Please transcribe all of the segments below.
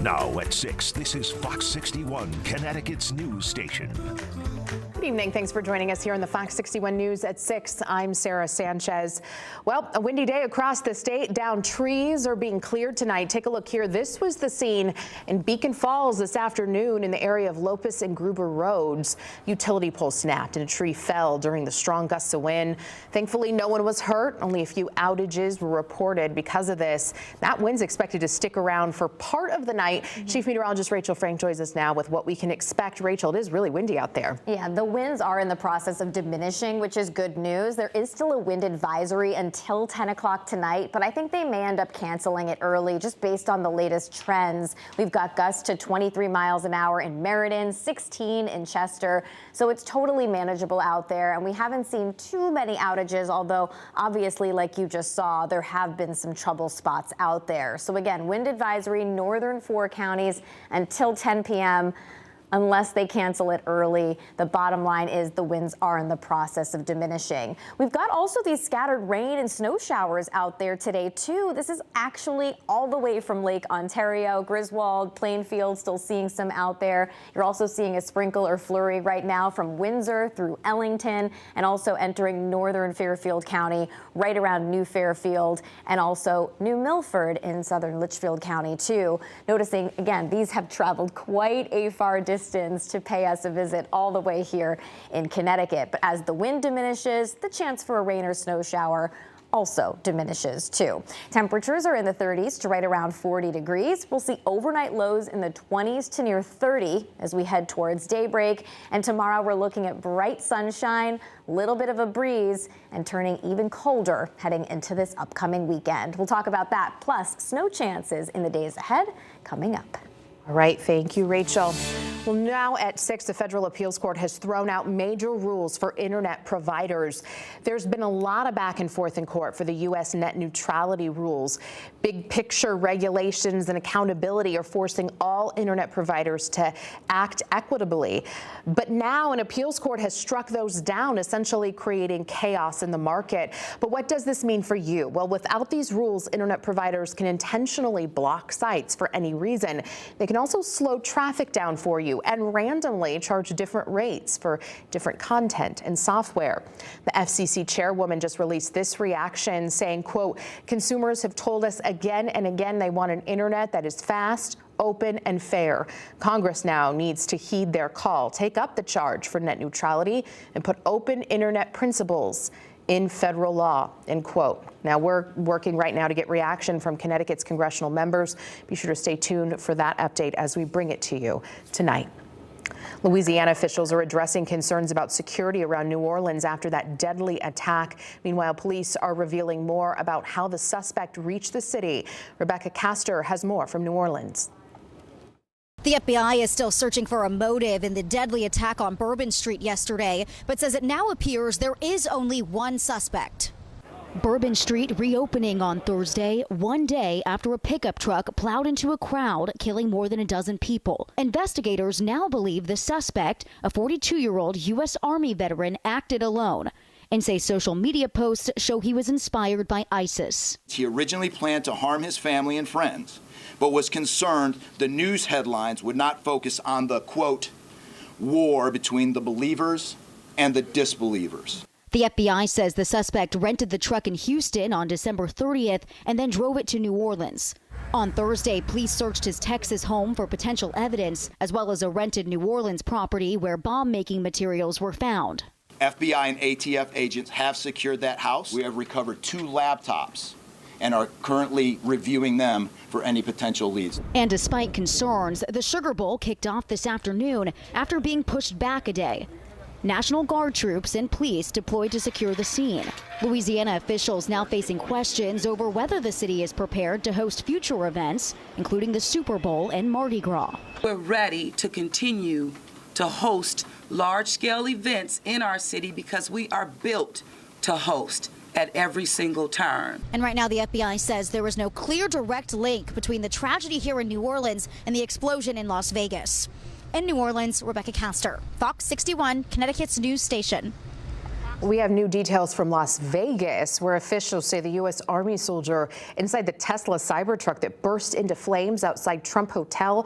Now at 6, this is Fox 61, Connecticut's news station. Good evening. Thanks for joining us here on the Fox 61 News at 6. I'm Sarah Sanchez. Well, a windy day across the state. Downed trees are being cleared tonight. Take a look here. This was the scene in Beacon Falls this afternoon in the area of Lopus and Gruber Roads. Utility pole snapped and a tree fell during the strong gusts of wind. Thankfully, no one was hurt. Only a few outages were reported because of this. That wind's expected to stick around for part of the night. Chief Meteorologist Rachel Frank joins us now with what we can expect. Rachel, it is really windy out there. Yeah, the winds are in the process of diminishing, which is good news. There is still a wind advisory until 10 o'clock tonight, but I think they may end up canceling it early just based on the latest trends. We've got gusts to 23 miles an hour in Meriden, 16 in Chester, so it's totally manageable out there, and we haven't seen too many outages, although obviously, like you just saw, there have been some trouble spots out there. So again, wind advisory, northern 4 counties until 10 p.m. unless they cancel it early. The bottom line is the winds are in the process of diminishing. We've got also these scattered rain and snow showers out there today too. This is actually all the way from Lake Ontario, Griswold, Plainfield, still seeing some out there. You're also seeing a sprinkle or flurry right now from Windsor through Ellington and also entering northern Fairfield County right around New Fairfield and also New Milford in southern Litchfield County too. Noticing again, these have traveled quite a far distance to pay us a visit all the way here in Connecticut. But as the wind diminishes, the chance for a rain or snow shower also diminishes too. Temperatures are in the 30s to right around 40 degrees. We'll see overnight lows in the 20s to near 30 as we head towards daybreak. And tomorrow we're looking at bright sunshine, little bit of a breeze, and turning even colder heading into this upcoming weekend. We'll talk about that, plus snow chances in the days ahead coming up. All right, thank you, Rachel. Well, now at 6, the Federal Appeals Court has thrown out major rules for internet providers. There's been a lot of back and forth in court for the U.S. net neutrality rules. Big picture regulations and accountability are forcing all internet providers to act equitably. But now an appeals court has struck those down, essentially creating chaos in the market. But what does this mean for you? Well, without these rules, internet providers can intentionally block sites for any reason. They can also slow traffic down for you and randomly charge different rates for different content and software. The FCC chairwoman just released this reaction saying, quote, consumers have told us again and again they want an internet that is fast, open, and fair. Congress now needs to heed their call, take up the charge for net neutrality, and put open internet principles in federal law, end quote. Now, we're working right now to get reaction from Connecticut's congressional members. Be sure to stay tuned for that update as we bring it to you tonight. Louisiana officials are addressing concerns about security around New Orleans after that deadly attack. Meanwhile, police are revealing more about how the suspect reached the city. Rebecca Castor has more from New Orleans. The FBI is still searching for a motive in the deadly attack on Bourbon Street yesterday, but says it now appears there is only one suspect. Bourbon Street reopening on Thursday, one day after a pickup truck plowed into a crowd, killing more than a dozen people. Investigators now believe the suspect, a 42-year-old U.S. Army veteran, acted alone and say social media posts show he was inspired by ISIS. He originally planned to harm his family and friends, but was concerned the news headlines would not focus on the, quote, war between the believers and the disbelievers. The FBI says the suspect rented the truck in Houston on December 30th and then drove it to New Orleans. On Thursday, police searched his Texas home for potential evidence, as well as a rented New Orleans property where bomb-making materials were found. FBI and ATF agents have secured that house. We have recovered 2 laptops and are currently reviewing them for any potential leads. And despite concerns, the Sugar Bowl kicked off this afternoon after being pushed back a day. National Guard troops and police deployed to secure the scene. Louisiana officials now facing questions over whether the city is prepared to host future events, including the Super Bowl and Mardi Gras. We're ready to continue to host large-scale events in our city because we are built to host at every single turn. And right now the FBI says there was no clear direct link between the tragedy here in New Orleans and the explosion in Las Vegas. In New Orleans, Rebecca Castor, Fox 61, Connecticut's news station. We have new details from Las Vegas, where officials say the U.S. Army soldier inside the Tesla Cybertruck that burst into flames outside Trump Hotel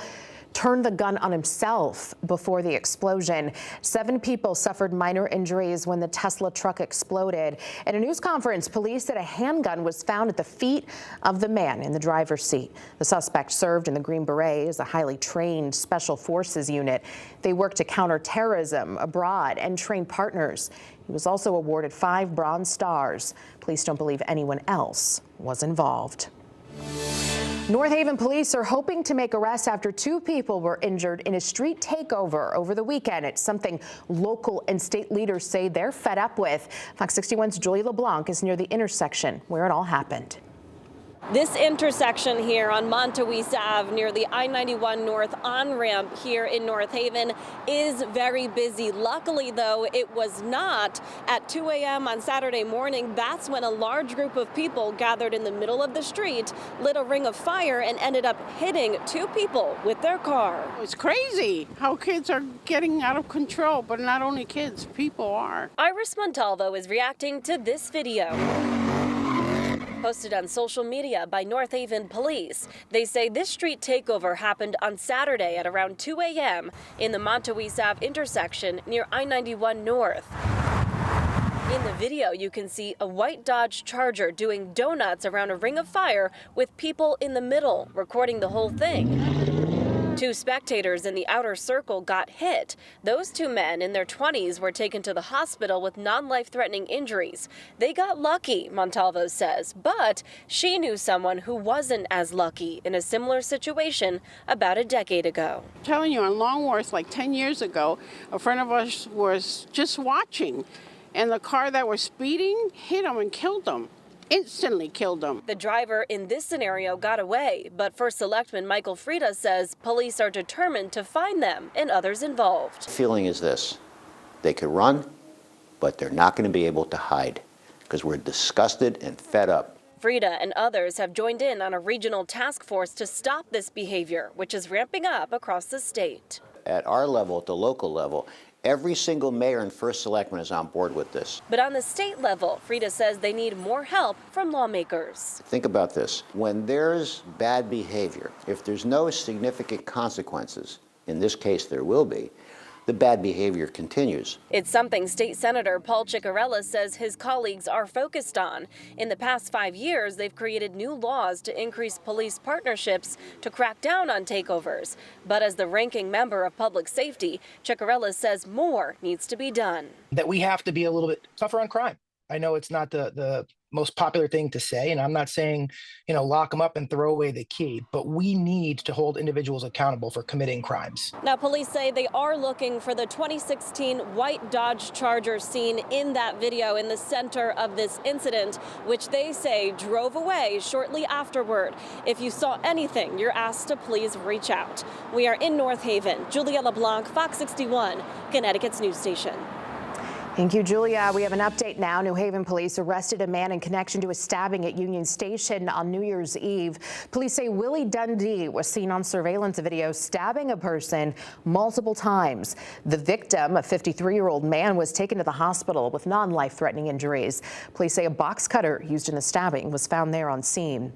turned the gun on himself before the explosion. 7 people suffered minor injuries when the Tesla truck exploded. At a news conference, police said a handgun was found at the feet of the man in the driver's seat. The suspect served in the Green Berets, a highly trained special forces unit. They work to counter terrorism abroad and train partners. He was also awarded 5 Bronze Stars. Police don't believe anyone else was involved. North Haven police are hoping to make arrests after 2 people were injured in a street takeover over the weekend. It's something local and state leaders say they're fed up with. Fox 61's Julia LeBlanc is near the intersection where it all happened. This intersection here on Montouise Ave near the I-91 North on-ramp here in North Haven is very busy. Luckily, though, it was not. At 2 a.m. on Saturday morning, that's when a large group of people gathered in the middle of the street, lit a ring of fire, and ended up hitting 2 people with their car. It's crazy how kids are getting out of control, but not only kids, people are. Iris Montalvo is reacting to this video. Posted on social media by North Haven police. They say this street takeover happened on Saturday at around 2 a.m. in the Montouise Ave intersection near I-91 North. In the video, you can see a white Dodge Charger doing donuts around a ring of fire with people in the middle, recording the whole thing. 2 spectators in the outer circle got hit. Those 2 men in their 20s were taken to the hospital with non-life-threatening injuries. They got lucky, Montalvo says, but she knew someone who wasn't as lucky in a similar situation about a decade ago. I'm telling you, on Longworth, like 10 years ago, a friend of ours was just watching, and the car that was speeding hit him and killed him. Instantly killed him. The driver in this scenario got away, but First Selectman Michael Frieda says police are determined to find them and others involved. The feeling is this: they could run, but they're not going to be able to hide because we're disgusted and fed up. Frieda and others have joined in on a regional task force to stop this behavior, which is ramping up across the state. At our level, at the local level, every single mayor and first selectman is on board with this. But on the state level, Frieda says they need more help from lawmakers. Think about this. When there's bad behavior, if there's no significant consequences, in this case there will be, the bad behavior continues. It's something State Senator Paul Ciccarella says his colleagues are focused on. In the past 5 years, they've created new laws to increase police partnerships to crack down on takeovers. But as the ranking member of public safety, Ciccarella says more needs to be done. That we have to be a little bit tougher on crime. I know it's not the most popular thing to say, and I'm not saying, lock them up and throw away the key, but we need to hold individuals accountable for committing crimes. Now, police say they are looking for the 2016 white Dodge Charger seen in that video in the center of this incident, which they say drove away shortly afterward. If you saw anything, you're asked to please reach out. We are in North Haven. Julia LeBlanc, Fox 61, Connecticut's news station. Thank you, Julia. We have an update now. New Haven police arrested a man in connection to a stabbing at Union Station on New Year's Eve. Police say Willie Dundee was seen on surveillance video stabbing a person multiple times. The victim, a 53-year-old man, was taken to the hospital with non-life-threatening injuries. Police say a box cutter used in the stabbing was found there on scene.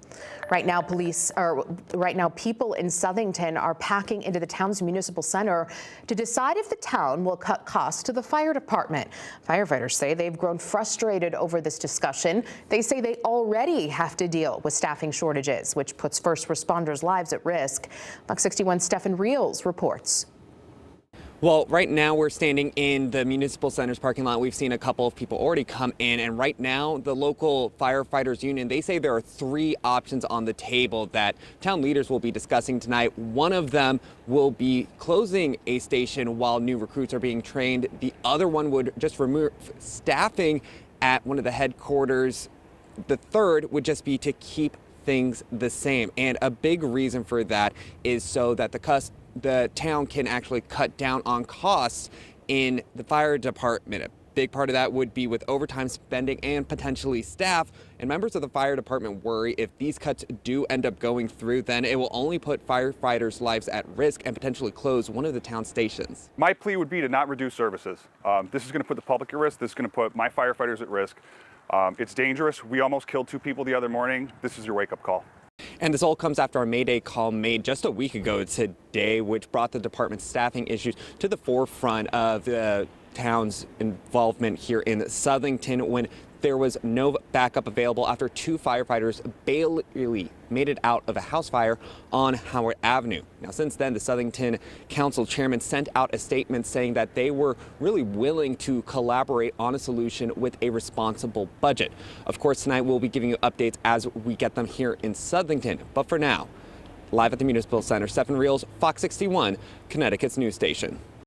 Right now, people in Southington are packing into the town's municipal center to decide if the town will cut costs to the fire department. Firefighters say they've grown frustrated over this discussion. They say they already have to deal with staffing shortages, which puts first responders' lives at risk. Fox 61's Stefan Reels reports. Well, right now we're standing in the Municipal Center's parking lot. We've seen a couple of people already come in, and right now the local firefighters union, they say there are 3 options on the table that town leaders will be discussing tonight. One of them will be closing a station while new recruits are being trained. The other one would just remove staffing at one of the headquarters. The third would just be to keep things the same. And a big reason for that is so that the town can actually cut down on costs in the fire department. Big part of that would be with overtime spending and potentially staff. And members of the fire department worry if these cuts do end up going through, then it will only put firefighters' lives at risk and potentially close one of the town stations. My plea would be to not reduce services. This is going to put the public at risk. This is going to put my firefighters at risk. It's dangerous. We almost killed 2 people the other morning. This is your wake-up call. And this all comes after a Mayday call made just a week ago today, which brought the department's staffing issues to the forefront of the town's involvement here in Southington when there was no backup available after 2 firefighters barely made it out of a house fire on Howard Avenue. Now, since then, the Southington Council chairman sent out a statement saying that they were really willing to collaborate on a solution with a responsible budget. Of course, tonight we'll be giving you updates as we get them here in Southington. But for now, live at the Municipal Center, Stephen Reels, Fox 61, Connecticut's news station.